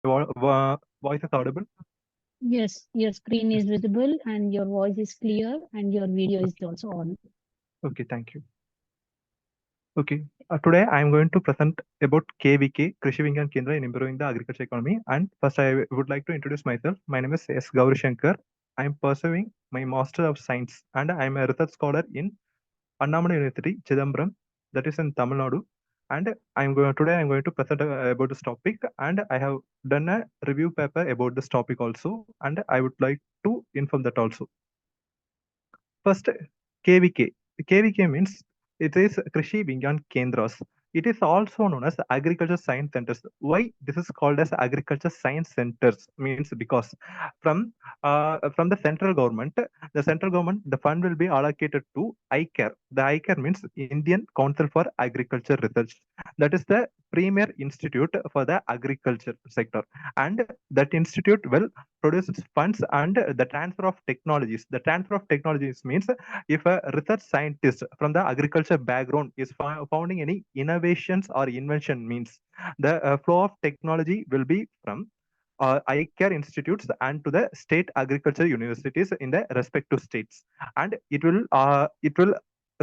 voice is audible? Yes, your screen Yes. is visible and your voice is clear and your video is also on. Okay, thank you. Okay, today I am going to present about KVK, Krishi Vigyan Kendra in improving the agriculture economy. And first, I would like to introduce myself. My name is S Gowri Shankar. I am pursuing my Master of Science, and I am a research scholar in Annamalai University, Chidambaram, that is in Tamil Nadu. And I am going to present about this topic, and I have done a review paper about this topic also, and I would like to inform that also. First, KVK. KVK means it is Krishi Vigyan Kendras. It is also known as agriculture science centers. Why this is called as agriculture science centers means because from the central government the fund will be allocated to ICARE. The ICARE means Indian Council for Agriculture Research. That is the premier institute for the agriculture sector, and that institute will produces funds and the transfer of technologies. The transfer of technologies means if a research scientist from the agriculture background is founding any innovations or invention means the flow of technology will be from ICARE institutes and to the state agriculture universities in the respective states, and it will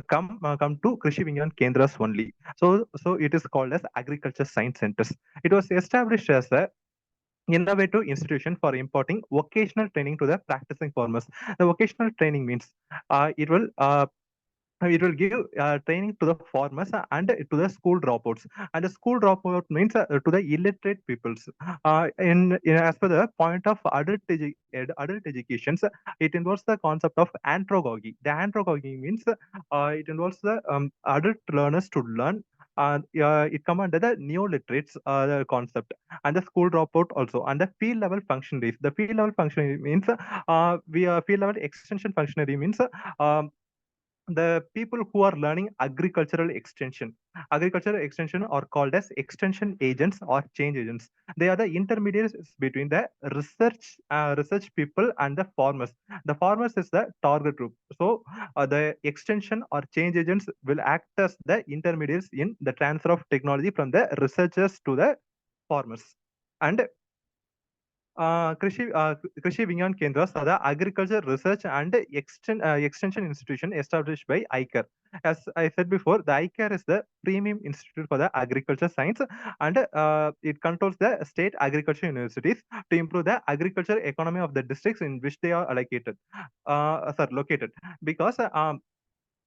come to Krishi Vigyan Kendras only. So it is called as agriculture science centers. It was established as a innovative institution for imparting vocational training to the practicing farmers. The vocational training means uh, it will uh, it will give training to the farmers and to the school dropouts. And the school dropout means to the illiterate peoples. As per the point of adult education, it involves the concept of andragogy. The andragogy means it involves the adult learners to learn. It come under the neoliterates concept, and the school dropout also, and the field level functionaries. The field level functionary means we field level extension functionary means the people who are learning agricultural extension are called as extension agents or change agents. They are the intermediaries between the research people and the farmers. The farmers is the target group, so the extension or change agents will act as the intermediaries in the transfer of technology from the researchers to the farmers. And Krishi Vigyan Kendras are the agriculture research and extension institution established by ICAR. As I said before, the ICAR is the premium institute for the agriculture science, and it controls the state agriculture universities to improve the agriculture economy of the districts in which they are located. Because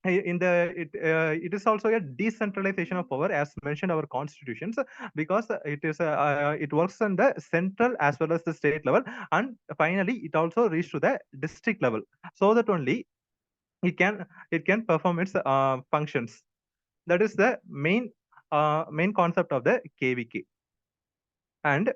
in the it is also a decentralization of power as mentioned our constitutions, because it works on the central as well as the state level, and finally it also reached to the district level, so that only it can perform its functions. That is the main concept of the KVK. And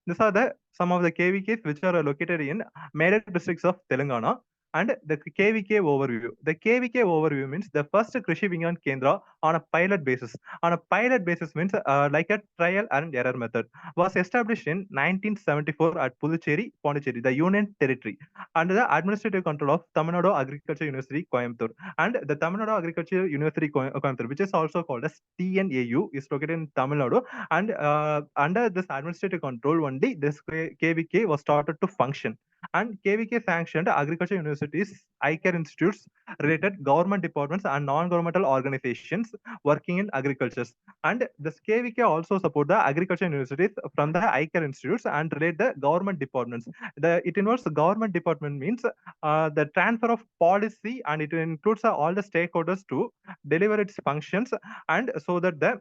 these are the some of the KVKs which are located in major districts of Telangana. And the KVK overview. The KVK overview means the first Krishi Vigyan Kendra on a pilot basis. On a pilot basis means like a trial and error method. Was established in 1974 at Puducherry, Pondicherry, the Union Territory, under the administrative control of Tamil Nadu Agriculture University, Coimbatore. And the Tamil Nadu Agriculture University, Coimbatore, which is also called as TNAU, is located in Tamil Nadu, and under this administrative control only this KVK was started to function. And KVK sanctioned agriculture universities, ICAR institutes, related government departments and non-governmental organizations working in agriculture. And this KVK also support the agriculture universities from the ICAR institutes and relate the government departments. It involves the government department means the transfer of policy, and it includes all the stakeholders to deliver its functions, and so that the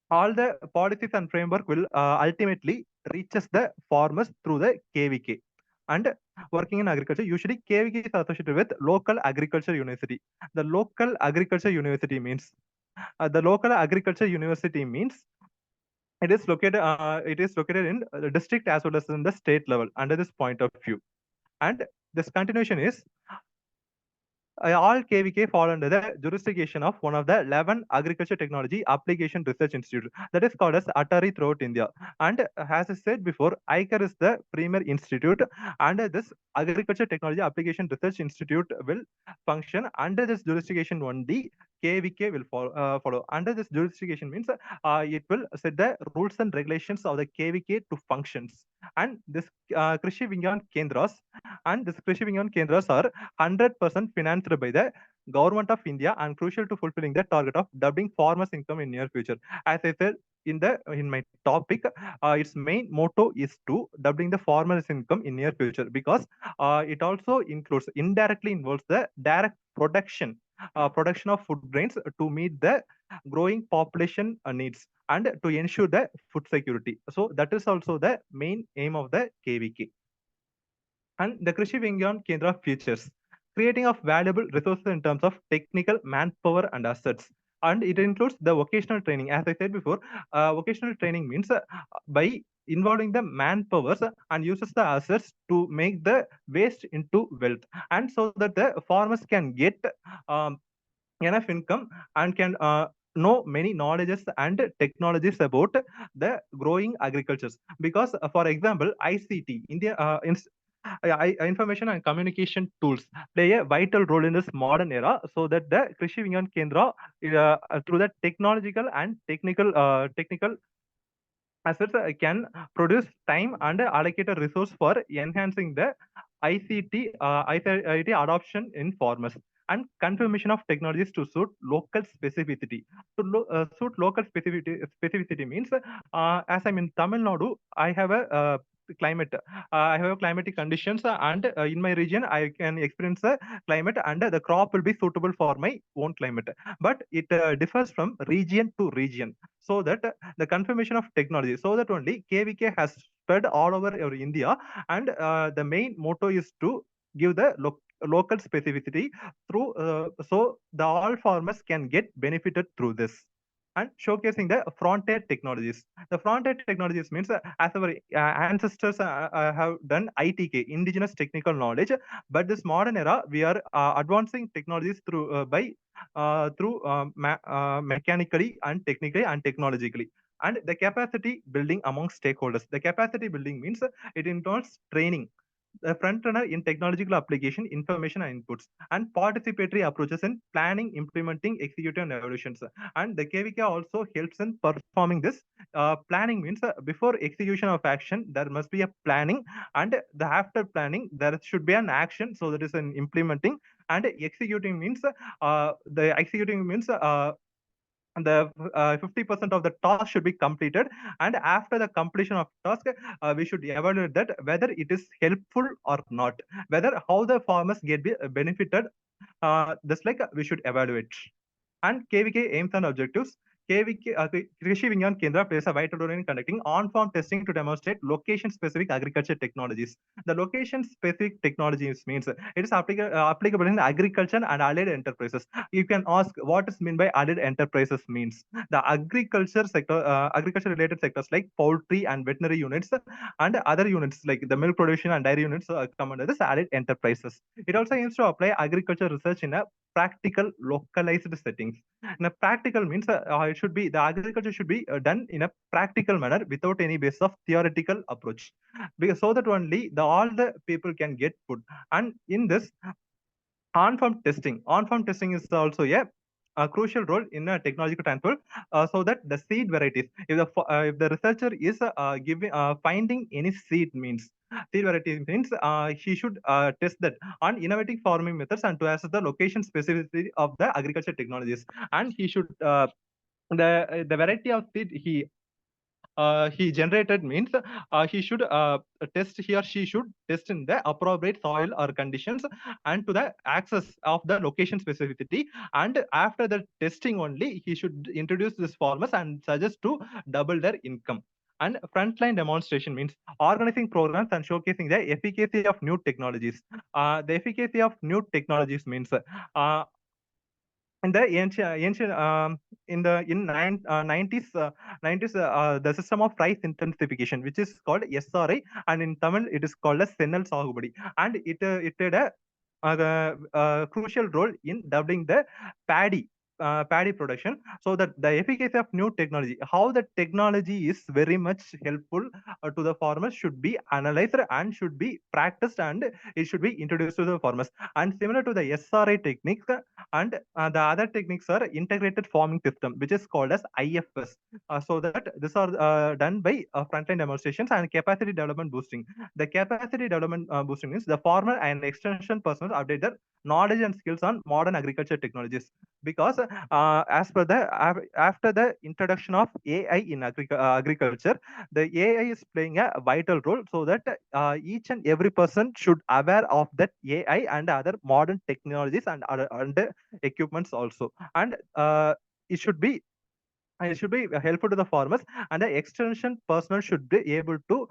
all the policies and framework will ultimately reaches the farmers through the KVK. And working in agriculture, usually KVK is associated with local agriculture university. The local agriculture university means the local agriculture university means it is located in the district as well as in the state level under this point of view. And this continuation is all KVK fall under the jurisdiction of one of the 11 agriculture technology application research institute that is called as Atari throughout India. And as I said before, ICAR is the premier institute, and this agriculture technology application research institute will function under this jurisdiction only. KVK will follow. Under this jurisdiction means it will set the rules and regulations of the KVK to functions. And this Krishi Vigyan Kendras and this Krishi Vigyan Kendras are 100% financed by the government of India and crucial to fulfilling the target of doubling farmers' income in near future. As I said in my topic, its main motto is to doubling the farmers' income in near future because it also includes indirectly involves the direct production of food grains to meet the growing population needs and to ensure the food security. So that is also the main aim of the KVK. And the Krishi Vigyan Kendra features creating of valuable resources in terms of technical manpower and assets. And it includes the vocational training. As I said before, vocational training means by involving the manpowers and uses the assets to make the waste into wealth, and so that the farmers can get um, enough income and can know many knowledges and technologies about the growing agricultures. Because, for example, ICT, information and communication tools play a vital role in this modern era, so that the Krishi Vigyan Kendra, through the technological and technical assets, can produce time and allocate a resource for enhancing the ICT adoption in farmers and confirmation of technologies to suit local specificity. To suit local specificity means, as I'm in Tamil Nadu, I have a climate. I have climatic conditions, and in my region, I can experience the climate, and the crop will be suitable for my own climate. But it differs from region to region, so that the confirmation of technology, so that only KVK has spread all over India, and the main motto is to give the local specificity through so the all farmers can get benefited through this. And showcasing the frontier technologies. The frontier technologies means, as our ancestors have done ITK, indigenous technical knowledge, but this modern era we are advancing technologies through mechanically and technically and technologically. And the capacity building among stakeholders. The capacity building means it involves training the front runner in technological application, information and inputs, and participatory approaches in planning, implementing, executing, and evaluations. And the KVK also helps in performing this. Planning means before execution of action, there must be a planning, and the after planning, there should be an action. So that is an implementing, and the 50% of the task should be completed, and after the completion of task, we should evaluate that whether it is helpful or not, whether how the farmers get benefited, just like we should evaluate. And KVK aims and objectives. KVK, Krishi Vigyan Kendra plays a vital role in conducting on-farm testing to demonstrate location-specific agriculture technologies. The location-specific technologies means it is applicable in agriculture and allied enterprises. You can ask what is meant by allied enterprises means. The agriculture sector, agriculture-related sectors like poultry and veterinary units and other units like the milk production and dairy units come under this allied enterprises. It also aims to apply agriculture research in a practical localized settings. In a practical means it should be the agriculture should be done in a practical manner without any base of theoretical approach, because so that only all the people can get food. And in this on-farm testing is also a crucial role in a technological transfer, so that the seed varieties, if the researcher is giving finding any seed variety means he should test that on innovative farming methods and to assess the location specificity of the agriculture technologies. And he should the variety of seed he generated means he or she should test in the appropriate soil or conditions and to the access of the location specificity. And after the testing only, he should introduce this farmers and suggest to double their income. And frontline demonstration means organizing programs and showcasing the efficacy of new technologies. The efficacy of new technologies means in the ancient in the in 90s the system of rice intensification, which is called SRI, and in Tamil it is called as Senal Sahubadi, and it played a crucial role in doubling the paddy paddy production. So that the efficacy of new technology, how the technology is very much helpful to the farmers, should be analyzed and should be practiced, and it should be introduced to the farmers. And similar to the SRI techniques, and the other techniques are integrated farming system, which is called as IFS. So that these are done by frontline demonstrations and capacity development boosting. The capacity development boosting means the farmer and extension personnel update their knowledge and skills on modern agriculture technologies, because as per the after the introduction of AI in agriculture, the AI is playing a vital role, so that each and every person should aware of that AI and other modern technologies and equipments also. And it should be helpful to the farmers, and the extension personnel should be able to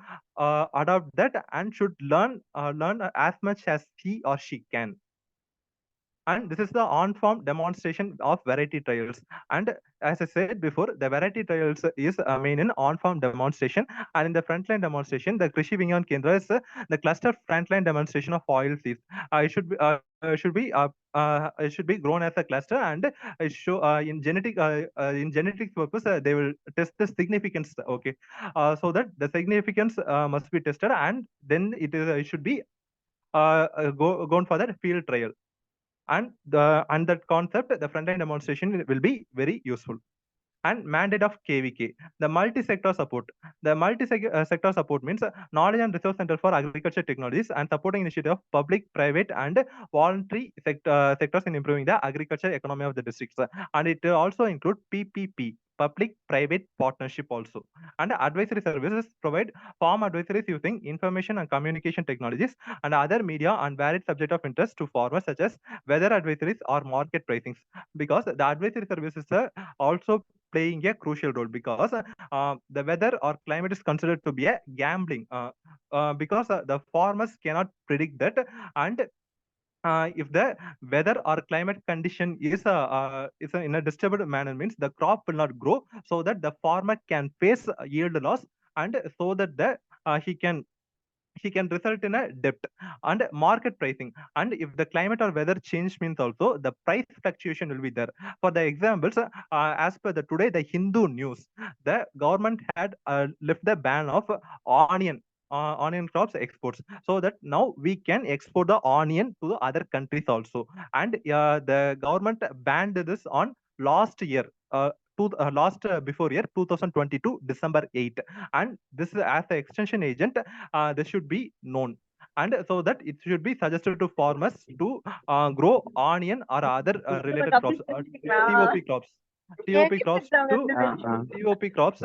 adopt that and should learn as much as he or she can. And this is the on-farm demonstration of variety trials. And as I said before, the variety trials is main in on-farm demonstration, and in the frontline demonstration, the Krishi Vigyan Kendra is the cluster frontline demonstration of oil seeds. It should be grown as a cluster, and show in genetics purpose, they will test the significance. Okay, so that the significance must be tested, and then it should be gone for that field trial. And that concept, the front-end demonstration will be very useful. And mandate of KVK, the multi-sector support. The multi-sector support means knowledge and resource center for agriculture technologies and supporting initiative of public, private, and voluntary sectors in improving the agriculture economy of the districts. And it also include PPP, public-private partnership also. And advisory services provide farm advisories using information and communication technologies and other media and varied subject of interest to farmers, such as weather advisories or market pricings. Because the advisory services are also playing a crucial role, because the weather or climate is considered to be a gambling, because the farmers cannot predict that. And if the weather or climate condition is in a disturbed manner, means the crop will not grow, so that the farmer can face yield loss, and so that the he can result in a debt. And market pricing, and if the climate or weather change means also the price fluctuation will be there. For the examples, as per the today the Hindu news, the government had lift the ban of onion crops exports, so that now we can export the onion to the other countries also. And the government banned this on last year, last before year 2022 December 8. And this, as an extension agent, this should be known, and so that it should be suggested to farmers to grow onion or other related crops, TOP crops, TOP crops to TOP crops,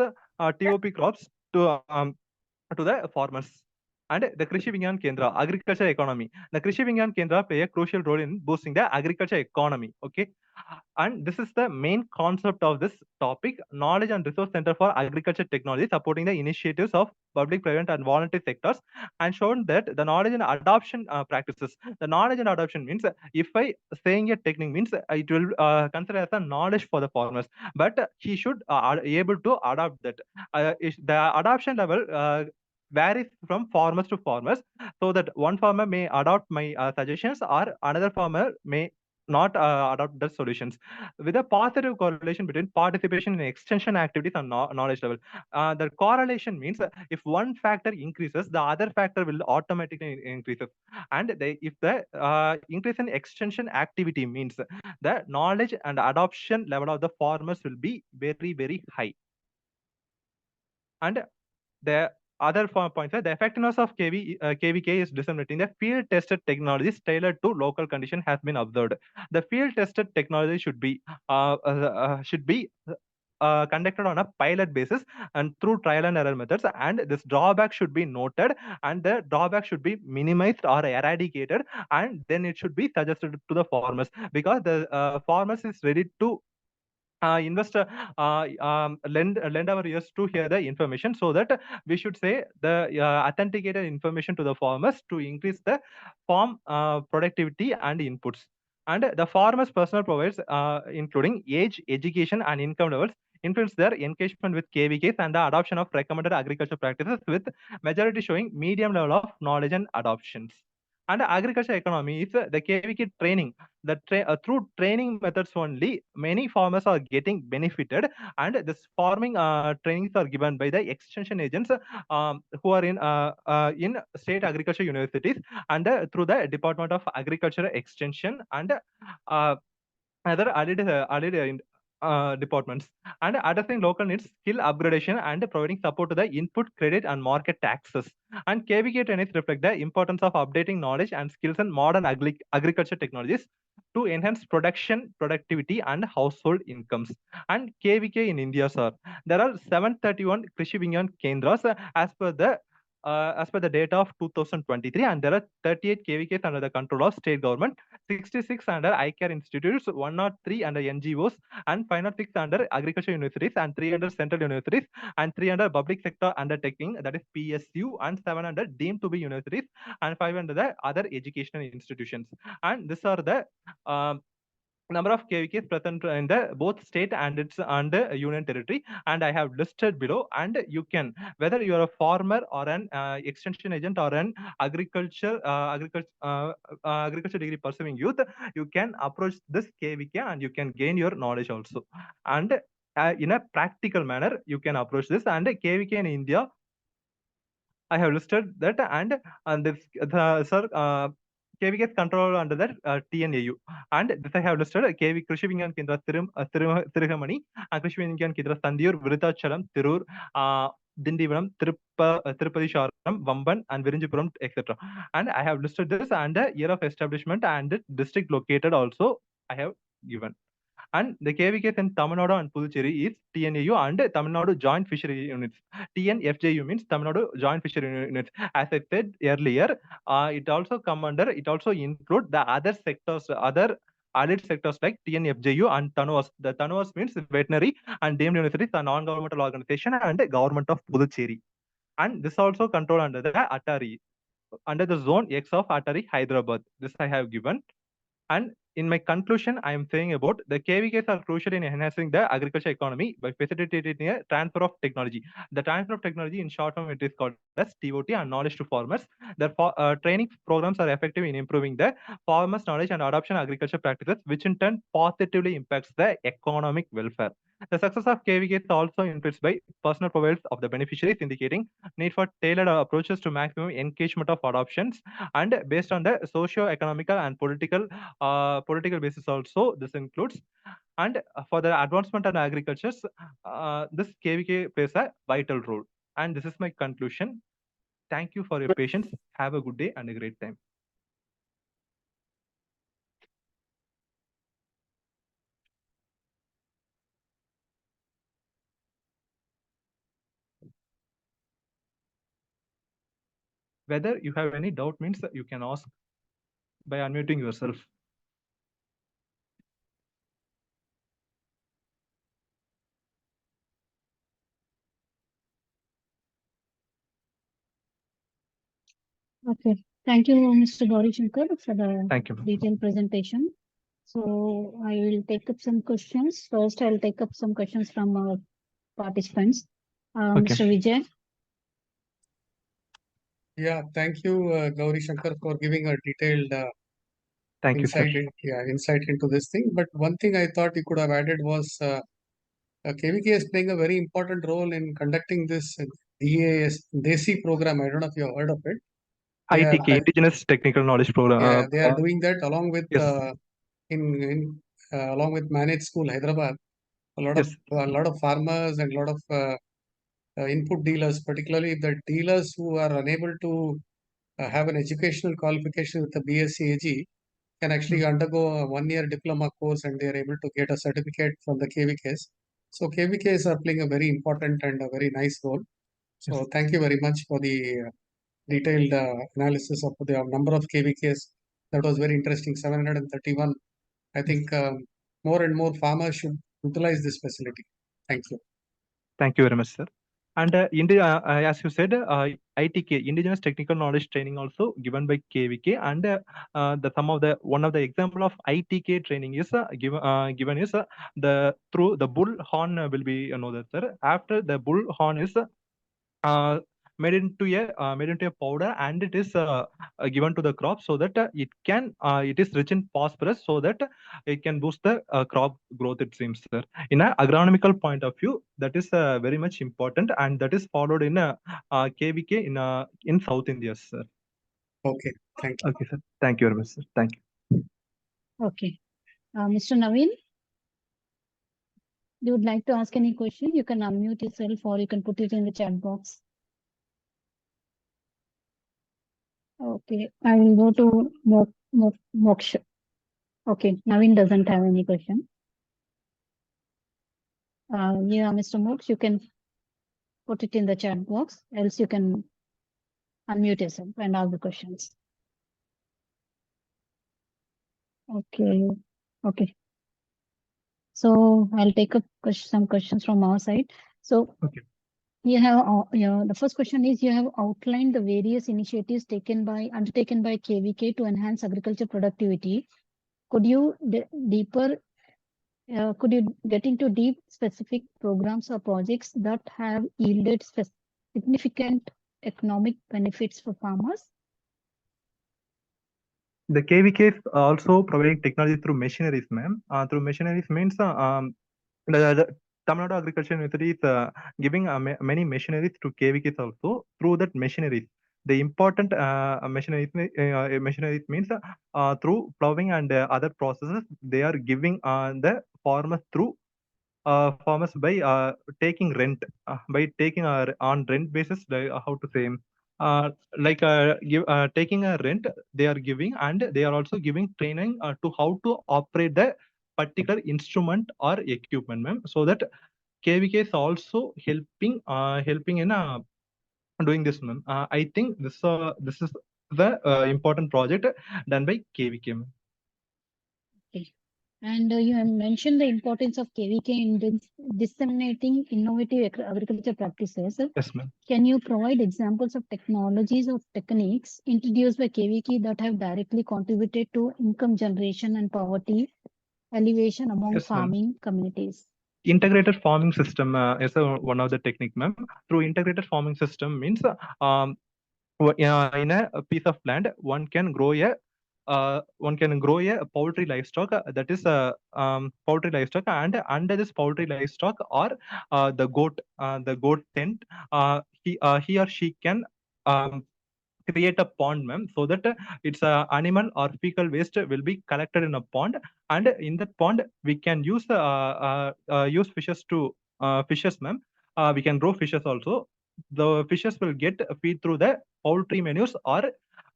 TOP crops to the farmers. And the Krishi Vigyan Kendra, agriculture economy. The Krishi Vigyan Kendra play a crucial role in boosting the agriculture economy. Okay, and this is the main concept of this topic: knowledge and resource center for agriculture technology, supporting the initiatives of public, private, and voluntary sectors, and shown that the knowledge and adoption practices. The knowledge and adoption means, if I saying a technique means, it will consider as a knowledge for the farmers, but he should able to adopt that. The adoption level varies from farmers to farmers, so that one farmer may adopt my suggestions, or another farmer may not adopt the solutions. With a positive correlation between participation in extension activities and knowledge level. The correlation means, if one factor increases, the other factor will automatically increase. And if the increase in extension activity means, the knowledge and adoption level of the farmers will be very, very high. And the other points are the effectiveness of KVK is disseminating the field tested technologies tailored to local condition has been observed. The field tested technology should be conducted on a pilot basis and through trial and error methods, and this drawback should be noted, and the drawback should be minimized or eradicated, and then it should be suggested to the farmers, because the farmers is ready to investor lend our ears to hear the information, so that we should say the authenticated information to the farmers to increase the farm productivity and inputs. And the farmers personal provides, including age, education, and income levels, influence their engagement with KVKs and the adoption of recommended agriculture practices, with majority showing medium level of knowledge and adoptions. And agriculture economy is the KVK training. Through training methods only, many farmers are getting benefited, and this farming trainings are given by the extension agents who are in state agriculture universities, and through the Department of Agriculture Extension, and uh, other added departments, and addressing local needs, skill upgradation, and providing support to the input, credit, and market taxes. And KVK trainings reflect the importance of updating knowledge and skills in modern agriculture technologies to enhance production, productivity, and household incomes. And KVK in India, sir, there are 731 Krishi Vigyan Kendras as per the data of 2023, and there are 38 KVKs under the control of state government, 66 under iCare institutes, 103 under NGOs, and 506 under agriculture universities, and 3 under central universities, and 3 under public sector undertaking, that is PSU, and 7 under deemed to be universities, and 5 under the other educational institutions. And these are the number of KVKs present in the both state and its under union territory, and I have listed below. And you can, whether you are a farmer or an extension agent or an agriculture degree pursuing youth, you can approach this KVK and you can gain your knowledge also. And in a practical manner, you can approach this. And KVK in India, I have listed that, and this sir, KVK is controlled under that TNAU, and this I have listed KV Krishi Vigyan Kendra Thiruhamani, Krishi Vigyan Kendra Sandiyur, Virudhachalam, Tirur, Dindivanam, Tirupati Sharam, Vamban, and Virinjipuram, etc. And I have listed this, and year of establishment and district located also I have given. And the KVKs in Tamil Nadu and Puducherry is TNAU and Tamil Nadu Joint Fishery Units. TNFJU means Tamil Nadu Joint Fishery Units. As I said earlier, it also include the other sectors, other allied sectors like TNFJU and TANUAS. The TANUAS means veterinary and deemed universities, a non-governmental organization, and government of Puducherry. And this also controlled under the Atari, under the zone X of Atari Hyderabad. This I have given. And in my conclusion, I am saying about the KVKs are crucial in enhancing the agriculture economy by facilitating a transfer of technology. The transfer of technology, in short form, it is called as TOT, and knowledge to farmers. Therefore, training programs are effective in improving the farmers' knowledge and adoption of agriculture practices, which in turn positively impacts the economic welfare. The success of KVK is also influenced by personal profiles of the beneficiaries, indicating need for tailored approaches to maximum engagement of adoptions, and based on the socio-economical and political basis also this includes. And for the advancement of agriculture, this KVK plays a vital role. And this is my conclusion. Thank you for your patience. Have a good day and a great time. Whether you have any doubt means you can ask by unmuting yourself. Okay. Thank you, Mr. Gowri Shankar, for the Thank you. detailed presentation. So I will take up some questions. First, I'll take up some questions from our participants. Okay. Mr. Vijay. Yeah, thank you, Gowri Shankar, for giving a detailed Thank you, sir. insight into this thing. But one thing I thought you could have added was KVK is playing a very important role in conducting this DAS DESI program. I don't know if you have heard of it. ITK, Indigenous Technical Knowledge Program. Yeah, they are doing that along with yes. Along with Managed School Hyderabad. A lot of farmers and a lot of input dealers, particularly the dealers who are unable to have an educational qualification with the BSc AG, can actually undergo a 1-year diploma course, and they are able to get a certificate from the KVKs. So KVKs are playing a very important and a very nice role. So thank you very much for the detailed analysis of the number of KVKs. That was very interesting. 731. I think more and more farmers should utilize this facility. Thank you. Thank you very much, sir. And India, as you said, ITK, Indigenous Technical Knowledge Training, also given by KVK. And one of the example of ITK training is given is through the bull horn will be that, sir. After the bull horn is made into a powder, and it is given to the crop so that it is rich in phosphorus, so that it can boost the crop growth, it seems, sir. In an agronomical point of view, that is very much important, and that is followed in KVK in South India, sir. Okay, thank you. Okay, sir. Thank you very much, sir. Thank you. Okay. Mr. Naveen, you would like to ask any question? You can unmute yourself or you can put it in the chat box. Okay, I will go to Moksha. Okay, Naveen doesn't have any question. Yeah, Mr. Moksha, you can put it in the chat box, else you can unmute yourself and ask the questions. Okay, okay. So I'll take up some questions from our side. So Okay. you have, the first question is, you have outlined the various initiatives undertaken by KVK to enhance agriculture productivity. Could you could you get into deep specific programs or projects that have yielded significant economic benefits for farmers? The KVK is also providing technology through machineries, ma'am. Through machineries means the Tamil Nadu Agriculture University is giving many machineries to KVKs also. Through that machineries, the important machineries means through plowing and other processes, they are giving the farmers through farmers by taking on rent basis, how to say, taking a rent, they are giving, and they are also giving training to how to operate the particular instrument or equipment, ma'am, so that KVK is also helping in doing this, ma'am. I think this is the important project done by KVK, ma'am. Okay. And you have mentioned the importance of KVK in disseminating innovative agriculture practices. Yes, ma'am. Can you provide examples of technologies or techniques introduced by KVK that have directly contributed to income generation and poverty alleviation among Yes, ma'am. farming communities? Integrated farming system is one of the technique, ma'am. Through integrated farming system means in a piece of land, one can grow a poultry livestock, that is poultry livestock, and under this poultry livestock or the goat tent, he or she can create a pond, ma'am, so that its animal or fecal waste will be collected in a pond, and in that pond we can use fishes, ma'am. We can grow fishes also. The fishes will get feed through the poultry manures or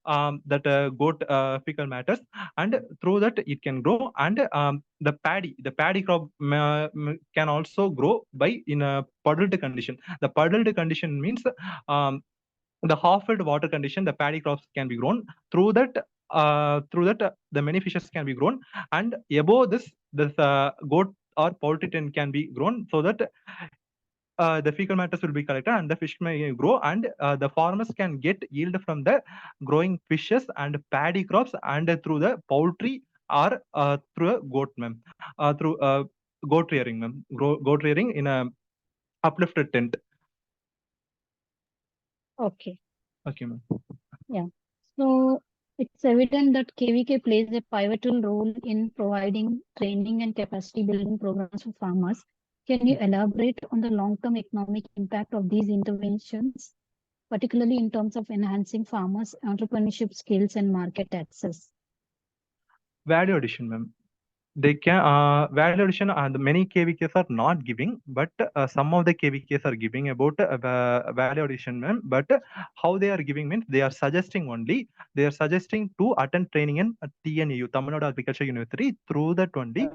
that goat fecal matters, and through that it can grow. And the paddy crop can also grow by in a puddled condition. The puddled condition means the half-filled water condition, the paddy crops can be grown. Through that, the many fishes can be grown, and above this goat or poultry tent can be grown, so that the fecal matters will be collected and the fish may grow, and the farmers can get yield from the growing fishes and paddy crops, and through the poultry or through a goat, ma'am, through goat rearing, ma'am, goat rearing in a uplifted tent. Okay. Okay, ma'am. Yeah. So it's evident that KVK plays a pivotal role in providing training and capacity building programs for farmers. Can you elaborate on the long-term economic impact of these interventions, particularly in terms of enhancing farmers' entrepreneurship skills and market access? Value addition, ma'am. They can value addition, and many KVKs are not giving, but some of the KVKs are giving about value addition, ma'am. But how they are giving means they are suggesting only. They are suggesting to attend training in TNU, Tamil Nadu Agriculture University. Through that only,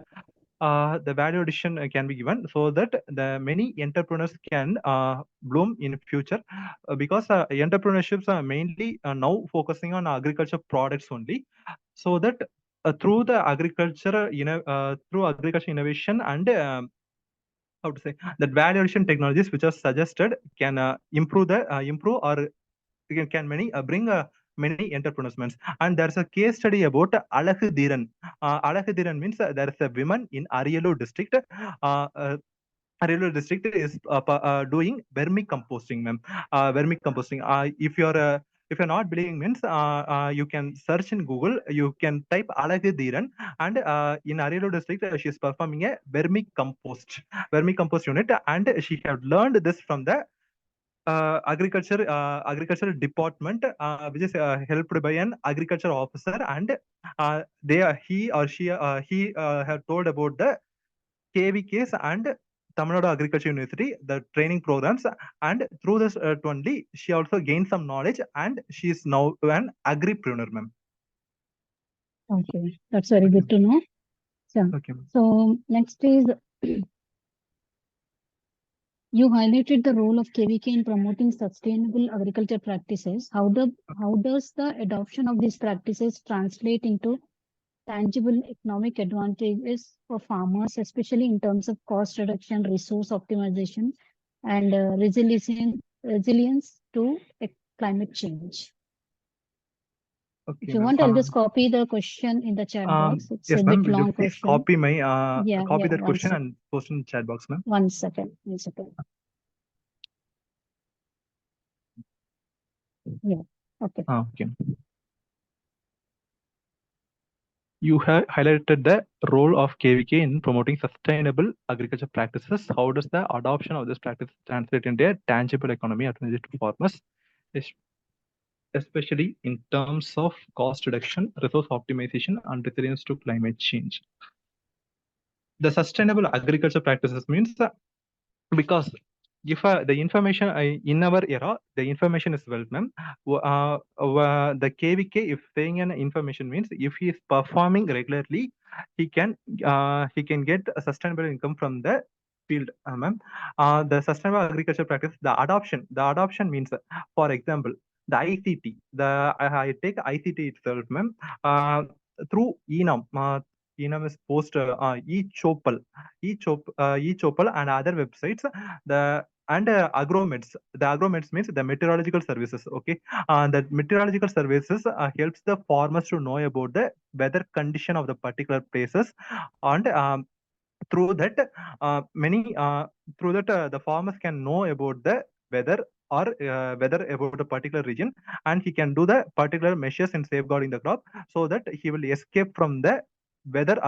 the value addition can be given, so that the many entrepreneurs can bloom in future, because entrepreneurships are mainly now focusing on agriculture products only, so that through agriculture innovation and how to say, that value addition technologies which are suggested can improve or can many bring many entrepreneurs. And there's a case study about Alaku Dhiran. Alaku Dhiran means there is a woman in Ariyalur district. rural district is doing vermicomposting, ma'am. Vermicomposting. If you're not believing, means you can search in Google. You can type Alaghi Dhiran, and in Arilo district, she is performing a vermicompost unit, and she have learned this from the agriculture department, which is helped by an agriculture officer, and he have told about the KVKs and Tamil Nadu Agriculture University, the training programs, and through this only she also gained some knowledge, and she is now an agripreneur, ma'am. Okay, that's very good to know. Okay. So next is you highlighted the role of KVK in promoting sustainable agriculture practices. How does the adoption of these practices translate into tangible economic advantages for farmers, especially in terms of cost reduction, resource optimization, and resilience to climate change? Okay, if you want, I'll just copy the question in the chat box. It's yes, a ma'am. bit long question. Copy my copy that one question second. and post in the chat box, ma'am. One second. Yeah. Okay. Okay. You have highlighted the role of KVK in promoting sustainable agriculture practices. How does the adoption of this practice translate into a tangible economy advantage to farmers, especially in terms of cost reduction, resource optimization, and resilience to climate change? The sustainable agriculture practices means because if the information in our era, the information is wealth, ma'am. The KVK, if saying an information means if he is performing regularly, he can get a sustainable income from the field, ma'am. The sustainable agriculture practice, the adoption means, for example, the ICT. I take ICT itself, ma'am. Through ENAM. ENAM is post e-Chopal, e-Chopal and other websites. Agromeds. The agromeds means the meteorological services. Okay, the meteorological services helps the farmers to know about the weather condition of the particular places, and through that the farmers can know about the weather or weather about a particular region, and he can do the particular measures in safeguarding the crop, so that he will escape from the weather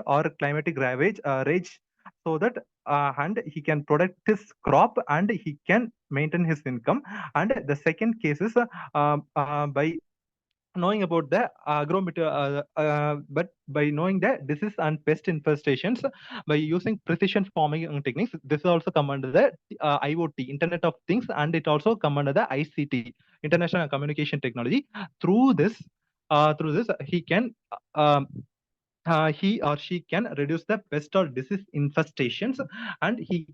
or climatic rage, so that and he can protect his crop and he can maintain his income. And the second case is by knowing about the but by knowing the disease and pest infestations, by using precision farming techniques. This also come under the IoT, Internet of Things, and it also come under the ICT, International Communication Technology. Through this, he can he or she can reduce the pest or disease infestations, and he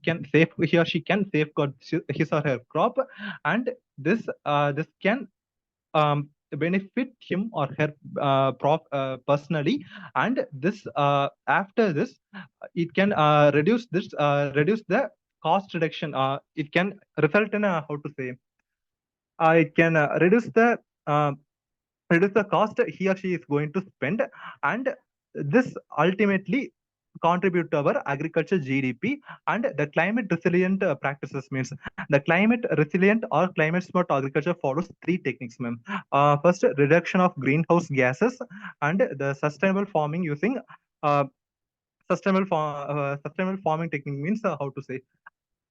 or she can safeguard his or her crop, and this can benefit him or her personally. And this after this, it can reduce the cost reduction. It can result in a, how to say, it can reduce the cost he or she is going to spend, and this ultimately contribute to our agriculture GDP. And the climate resilient practices means the climate resilient or climate smart agriculture follows three techniques, ma'am. First, reduction of greenhouse gases, and the sustainable farming using sustainable farming technique means, how to say,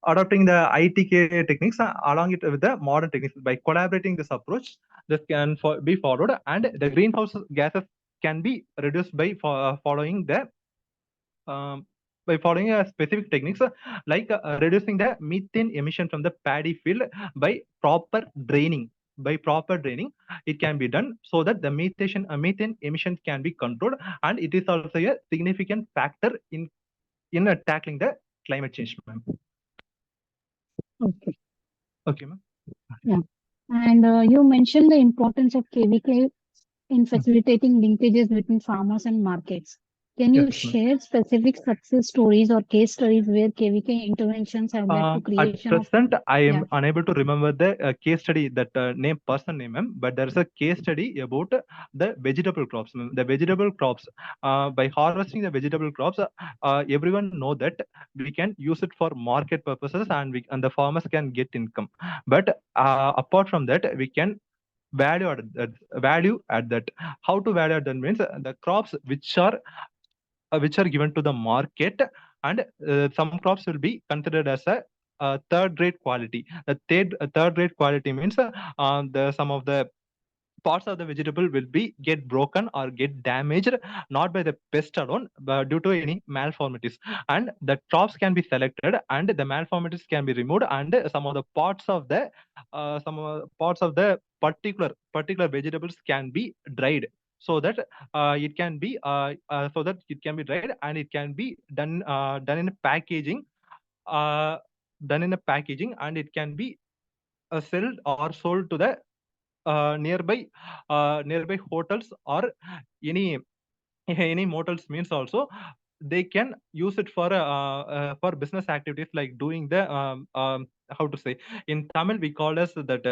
adopting the ITK techniques along it with the modern techniques. By collaborating this approach, this can be followed, and the greenhouse gases can be reduced by following a specific techniques, like reducing the methane emission from the paddy field by proper draining. It can be done, so that the methane emissions can be controlled, and it is also a significant factor in tackling the climate change, ma'am. Okay, ma'am. Yeah. And you mentioned the importance of KVK in facilitating linkages between farmers and markets. Can you Yes, ma'am. share specific success stories or case studies where KVK interventions have led to At creation of? present, I am Yeah. unable to remember the case study that person name, ma'am, but there is a case study about the vegetable crops, ma'am. The vegetable crops, by harvesting the vegetable crops, everyone know that we can use it for market purposes, and the farmers can get income. But apart from that, we can value at that. How to value at that means the crops which are given to the market, and some crops will be considered as a third rate quality. The third rate quality means the some of the parts of the vegetable will be get broken or get damaged, not by the pest alone, but due to any malformities, and the crops can be selected and the malformities can be removed, and some of the parts of the particular vegetables can be dried, so that it can be dried, and it can be done in a packaging, uh, and it can be sold or sold to the nearby hotels, or any any motels means also they can use it for business activities, like doing the how to say, in Tamil we call as that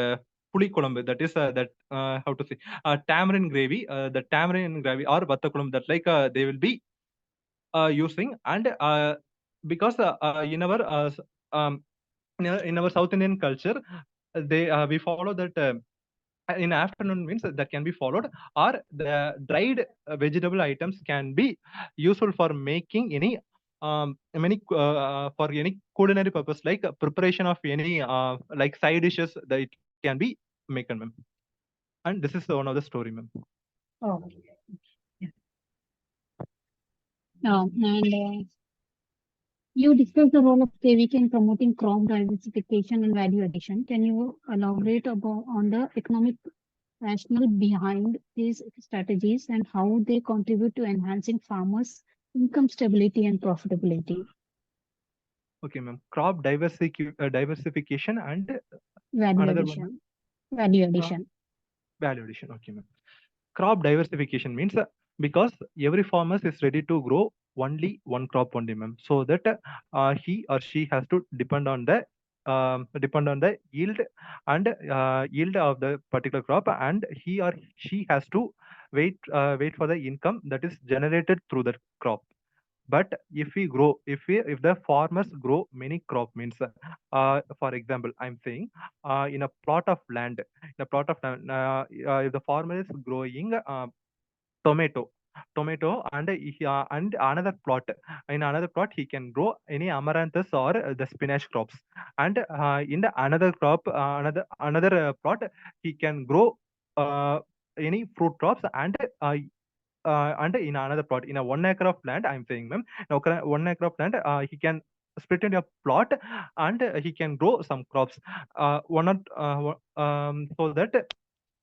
puli kulambu, that is that how to say, the tamarind gravy or vatta kulambu, that like they will be using, and because in our South Indian culture, they we follow that in afternoon means that can be followed, or the dried vegetable items can be useful for making any many for any culinary purpose, like preparation of any like side dishes, that it can be maken, ma'am. And this is one of the story, ma'am. Oh. Yeah. And you discussed the role of KVK in promoting crop diversification and value addition. Can you elaborate on the economic rationale behind these strategies and how they contribute to enhancing farmers' income stability and profitability? Okay, ma'am. Crop diversification and Value another one, addition. Value ma'am. addition. Value addition. Okay, ma'am. Crop diversification means because every farmer is ready to grow only one crop only, ma'am, so that he or she has to depend on the yield of the particular crop, and he or she has to wait for the income that is generated through the crop. But if the farmers grow many crop means, for example, I'm saying, in a plot of land, if the farmer is growing tomato and another plot he can grow any amaranthus or the spinach crops, and in the another crop another plot he can grow uh, any fruit crops, and in another plot, in a 1 acre of land, I'm saying, ma'am, now 1 acre of land, he can split into a plot, and he can grow some crops, so that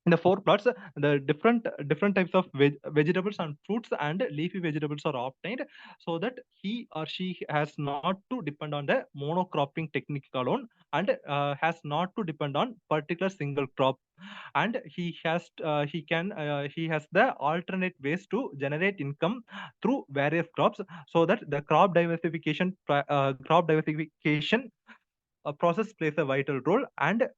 in the four plots, the different types of vegetables and fruits and leafy vegetables are obtained, so that he or she has not to depend on the monocropping technique alone, and has not to depend on particular single crop, and he has the alternate ways to generate income through various crops, so that the crop diversification process plays a vital role, and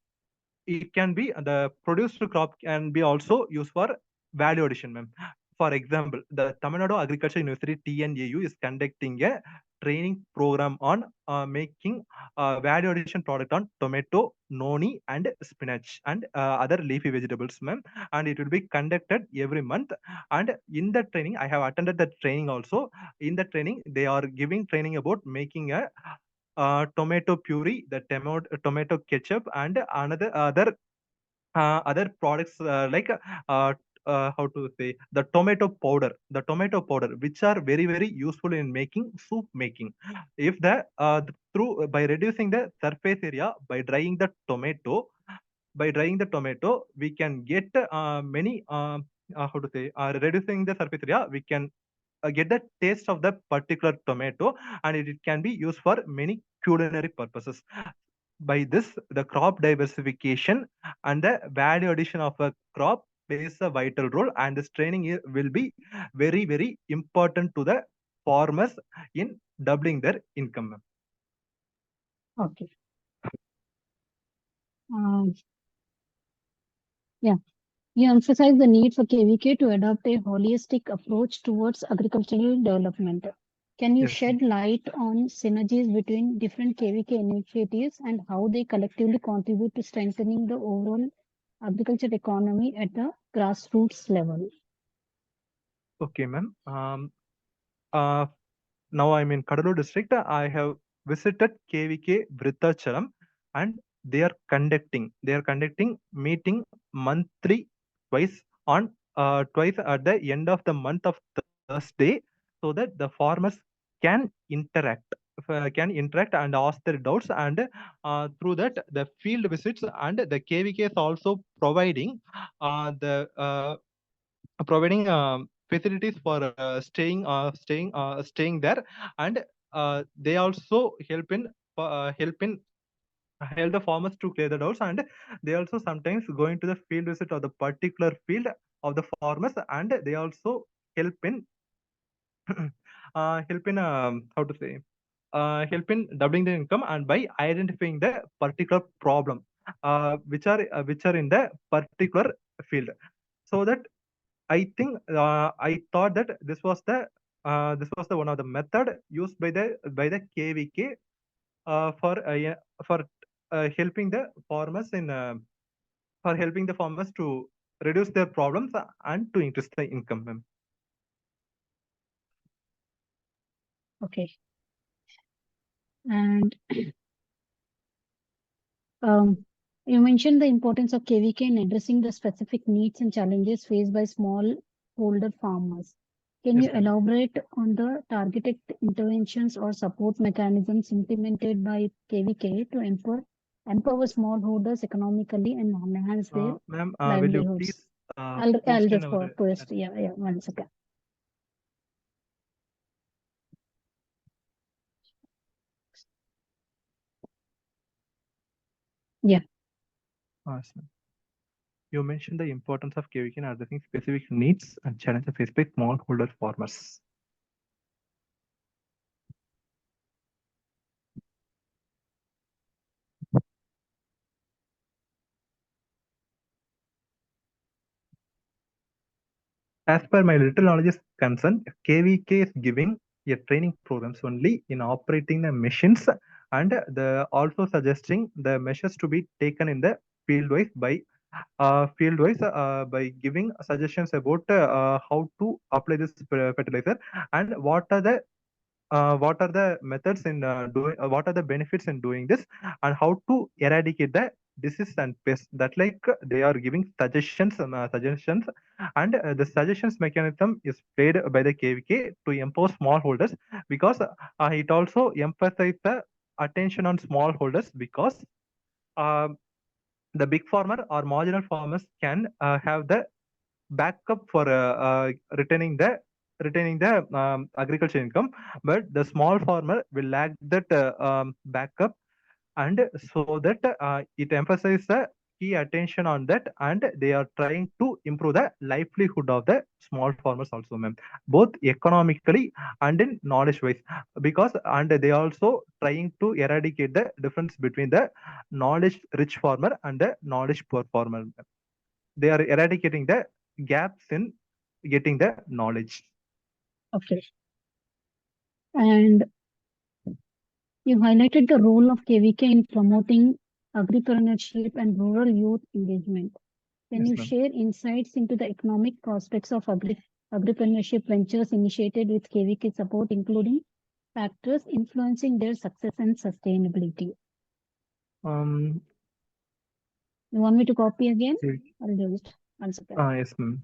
it can be the produced crop can be also used for value addition, ma'am. For example, the Tamil Nadu Agriculture University TNAU is conducting a training program on making value addition product on tomato, noni, and spinach, and other leafy vegetables, ma'am. And it will be conducted every month. And in the training, I have attended the training also. In the training, they are giving training about making a tomato puree, the tomato ketchup, and other products like how to say, the tomato powder, which are very useful in making soup making. If through by reducing the surface area by drying the tomato, we can get many how to say, reducing the surface area, we can get the taste of the particular tomato, and it can be used for many culinary purposes. By this, the crop diversification and the value addition of a crop plays a vital role, and this training will be very important to the farmers in doubling their income, ma'am. Okay. Yeah. You emphasize the need for KVK to adopt a holistic approach towards agricultural development. Can you Yes, ma'am. shed light on synergies between different KVK initiatives and how they collectively contribute to strengthening the overall agriculture economy at the grassroots level? Okay, ma'am. Uh, Now I'm in Cuddalore district. I have visited KVK Vrithachalam, and they are conducting meeting monthly twice on twice at the end of the month of Thursday, so that the farmers can interact and ask their doubts, and through that the field visits, and the KVK is also the providing facilities for staying there, and they also help the farmers to clear the doubts, and they also sometimes going to the field visit of the particular field of the farmers, and they also help in help in how to say help in doubling the income, and by identifying the particular problem which are in the particular field, so that I thought that this was the one of the method used by the KVK yeah, for helping the farmers to reduce their problems and to increase the income, ma'am. Okay. And you mentioned the importance of KVK in addressing the specific needs and challenges faced by smallholder farmers. Can Yes, you ma'am. elaborate on the targeted interventions or support mechanisms implemented by KVK to empower smallholders economically and enhance their Ma'am, will you livelihoods? please I'll post in just our post. Yeah, 1 second. Yeah. yes, ma'am. You mentioned the importance of KVK in addressing specific needs and challenges faced by smallholder farmers. As per my little knowledge is concerned, KVK is giving a training programs only in operating the machines, and the also suggesting the measures to be taken in the field wise by giving suggestions about how to apply this fertilizer, and what are the methods in doing what are the benefits in doing this, and how to eradicate the disease and pests, that like they are giving suggestions, and the suggestions mechanism is played by the KVK to empower smallholders, because it also emphasizes the attention on smallholders, because uh, the big farmer or marginal farmers can have the backup for retaining the agriculture income, but the small farmer will lack that backup, and so that it emphasizes the key attention on that, and they are trying to improve the livelihood of the small farmers also, ma'am, both economically and in knowledge wise, because and they also trying to eradicate the difference between the knowledge rich farmer and the knowledge poor farmer. They are eradicating the gaps in getting the knowledge. Okay. And you highlighted the role of KVK in promoting agripreneurship and rural youth engagement. Can Yes, you ma'am. share insights into the economic prospects of agripreneurship ventures initiated with KVK support, including factors influencing their success and sustainability? Um, You want me to copy again? okay. I'll do it. 1 second. Yes, ma'am.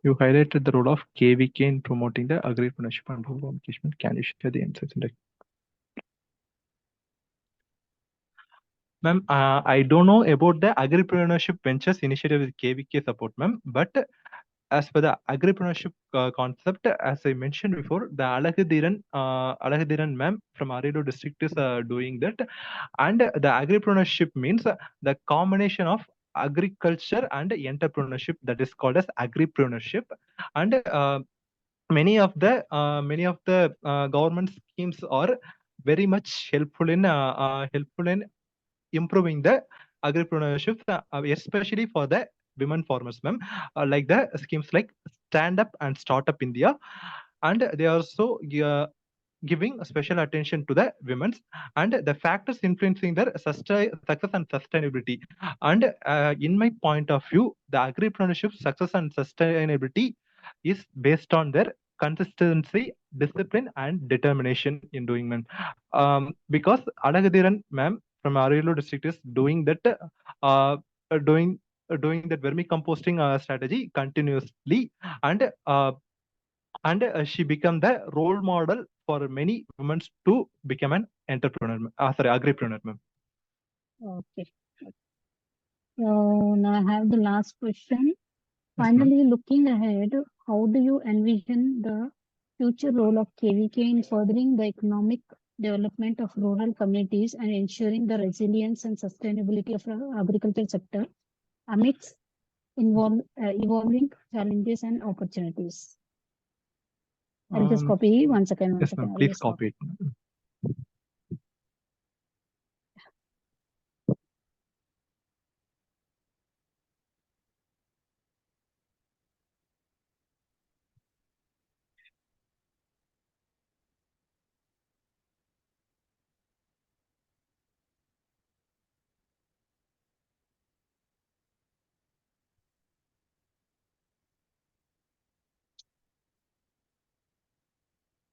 You highlighted the role of KVK in promoting the agripreneurship and rural engagement. Can you share the insights in that? Ma'am, I don't know about the agripreneurship ventures initiative with KVK support, ma'am, but as per the agripreneurship concept, as I mentioned before, the Alagadiran ma'am from Arido district is doing that. And the agripreneurship means the combination of agriculture and entrepreneurship, that is called as agripreneurship. And many of the government schemes are very much helpful in improving the agripreneurship, especially for the women farmers, ma'am. Like the schemes like Stand Up and Startup India, and they also giving special attention to the women's and the factors influencing their success and sustainability. And in my point of view, the agripreneurship success and sustainability is based on their consistency, discipline, and determination in doing, man. Because Alagadiran ma'am from Arilu district is doing that, uh, doing doing that vermicomposting strategy continuously, and she became the role model for many women to become an entrepreneur, agripreneur, ma'am. Okay. So now I have the last question. Yes, ma'am. Finally, looking ahead, how do you envision the future role of KVK in furthering the economic development of rural communities and ensuring the resilience and sustainability of the agriculture sector amidst evolving challenges and opportunities? I'll just copy one second. Yes, ma'am. Please copy it.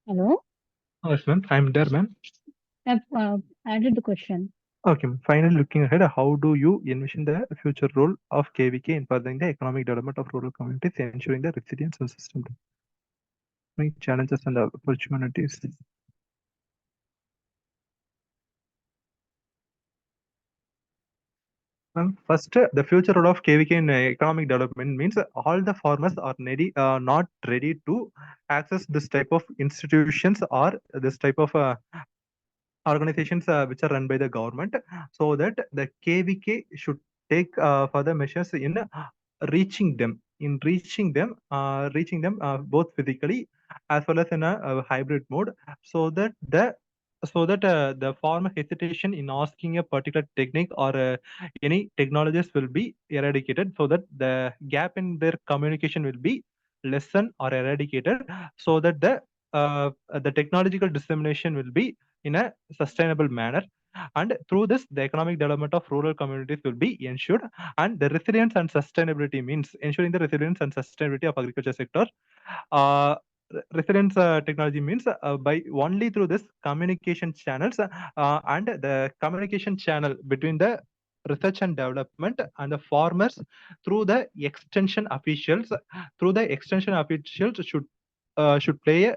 Hello? Yes, ma'am. I'm there, ma'am. I've added the question. Okay, ma'am. Finally, looking ahead, how do you envision the future role of KVK in furthering the economic development of rural communities, ensuring the resilience and system challenges and opportunities? First, the future role of KVK in economic development means all the farmers are not ready to access this type of institutions or this type of organizations which are run by the government, so that the KVK should take further measures in reaching them both physically as well as in a hybrid mode, so that the farmer hesitation in asking a particular technique or any technologies will be eradicated, so that the gap in their communication will be lessened or eradicated, so that the technological dissemination will be in a sustainable manner. And through this, the economic development of rural communities will be ensured. And the resilience and sustainability means ensuring the resilience and sustainability of agriculture sector. Resilience technology means by only through this communication channels and the communication channel between the research and development and the farmers through the extension officials should play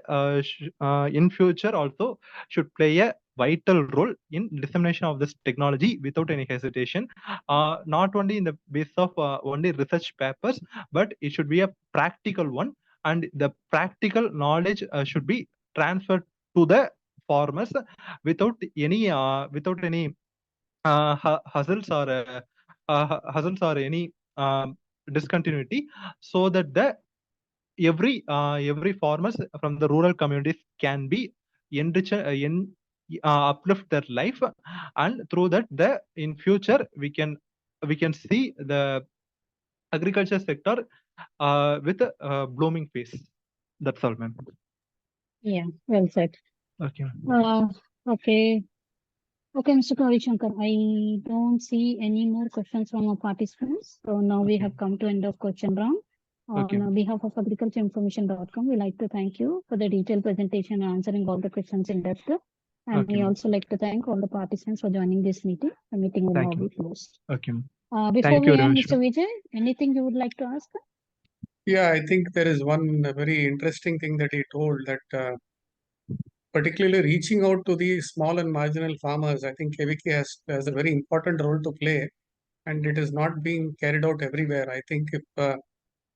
in future also should play a vital role in dissemination of this technology without any hesitation, not only in the base of only research papers, but it should be a practical one, and the practical knowledge should be transferred to the farmers without any hustles or any discontinuity, so that the every farmers from the rural communities can be uplift their life, and through that the in future we can see the agriculture sector with a blooming face. That's all, ma'am. Yeah, well said. Okay. Okay. Okay, Mr. Gowri Shankar, I don't see any more questions from our participants. So now we have come to end of question round. On behalf of agricultureinformation.com, we like to thank you for the detailed presentation and answering all the questions in depth. And we also like to thank all the participants for joining this meeting. The meeting will now be closed. Okay. Before we end, Mr. Vijay, anything you would like to ask? Yeah, I think there is one very interesting thing that he told, that particularly reaching out to the small and marginal farmers. I think KVK has a very important role to play, and it is not being carried out everywhere. I think if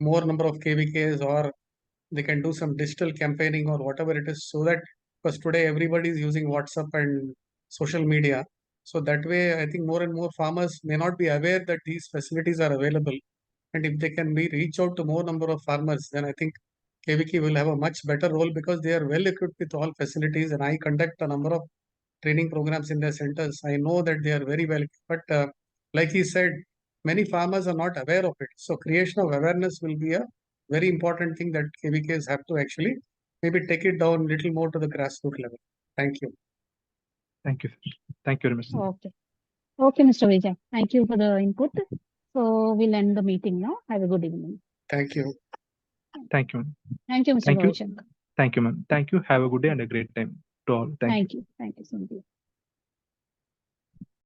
more number of KVKs, or they can do some digital campaigning or whatever it is, so that, because today everybody is using WhatsApp and social media. So that way, I think more and more farmers may not be aware that these facilities are available. And if they can be reach out to more number of farmers, then I think KVK will have a much better role, because they are well equipped with all facilities. And I conduct a number of training programs in their centers. I know that they are very well, but like he said, many farmers are not aware of it. So creation of awareness will be a very important thing that KVKs have to actually maybe take it down a little more to the grassroots level. Thank you. Thank you, sir. Thank you very much, sir. Okay. Okay, Mr. Vijay. Thank you for the input. So we'll end the meeting now. Have a good evening. Thank you. Thank you. Thank you, Mr. Thank you. Gowri Shankar. Thank you, ma'am. Thank you. Have a good day and a great time to all. Thank you. Thank you. Thank you, Cynthia.